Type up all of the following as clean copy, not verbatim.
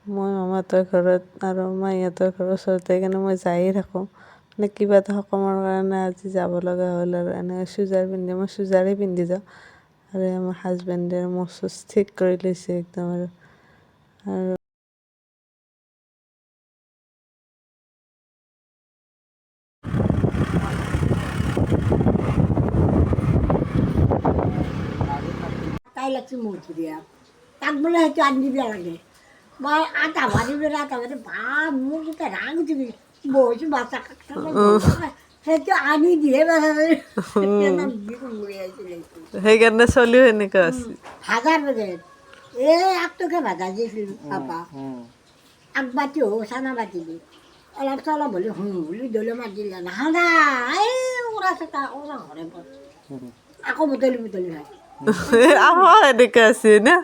মই মামাহঁতৰ ঘৰত আৰু মাহীহঁতৰ ঘৰৰ ওচৰতে সেইকাৰণে মই যায়ে থাকোঁ মানে কিবা এটা সকামৰ কাৰণে আজি যাব লগা হ'ল আৰু এনেকৈ চুৰিদাৰ পিন্ধি মই চুৰিদাৰেই পিন্ধি যাওঁ আৰু আমাৰ হাজবেণ্ডে মোৰ চুচ ঠিক কৰি লৈছে একদম আৰু তাই লাগছে মধুরিয়া তাক বলে হয়তো আনি দিবি লাগে বা আটা ভারি বা মুখ যেটা রাগ দিবি বসে বাচ্চা কাটা সেইটো আনি দিয়ে সেইকাৰণে চলিও এনেকুৱা আছে ভাজাৰ বাজে আগটোকে ভাজা দিছিল পাপা আগবাতি হো চানা বাতি দি অলপ চলপ হ'লে বুলি দলে মাত দিলে নাখাওঁ এই উৰা চকা ওৰা ঘৰে আকৌ বুটলি বুটলি খায় আমাৰ এনেকুৱা আছে না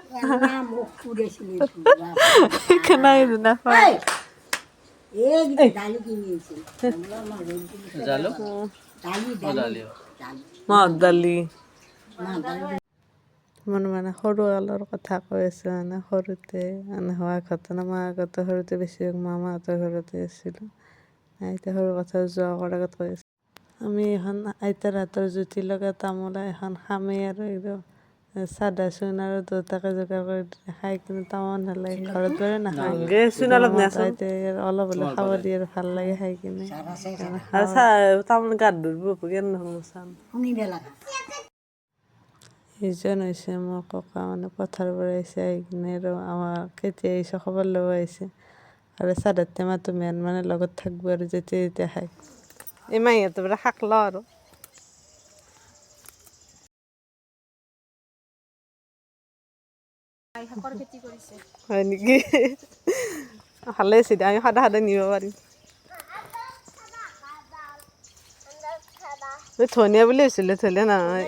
মুখ পুৰেছিলে কেনেকৈ নাপায় দালি কিনিছিল মাহৰ দালি মানে সৰু কালৰ কথা কৈ আছোঁ মানে সৰুতে মানে হোৱা ঘটনা মই আগতে সৰুতে বেছি মামাহঁতৰ ঘৰতে আছিলোঁ এতিয়া সৰু কথা যোৱা কৰাৰ আগত কৈ আছোঁ আমি এখন আইতাৰ হাতৰ জুতি লগা তামোল এখন খামেই আৰু একদম চাধা চূণ আৰু দেউতাকে যোগাৰ কৰি দিলে খাই কিনে তামোল নালাগে ঘৰত বাৰু নাখায় অলপ হ'লে খাব দিয়ে আৰু ভাল লাগে খাই কিনে তামোল গাত ধৰিব ইজন হৈছে মোৰ ককা মানে পথাৰৰ পৰা আহিছে আহি কিনে আৰু আমাৰ কেতিয়া আহিছে খবৰ ল'ব আহিছে আৰু চাধা টেমাটো মেইন মানে লগত থাকিব আৰু যেতিয়া যেতিয়া খায় এই মাহীহঁতৰ পৰা শাক লওঁ আৰু হয় নেকি ভালে আছে দে আমি সদায় সদায় নিব পাৰিম ধনিয়া বুলি হৈছিলে ধনিয়া নহয়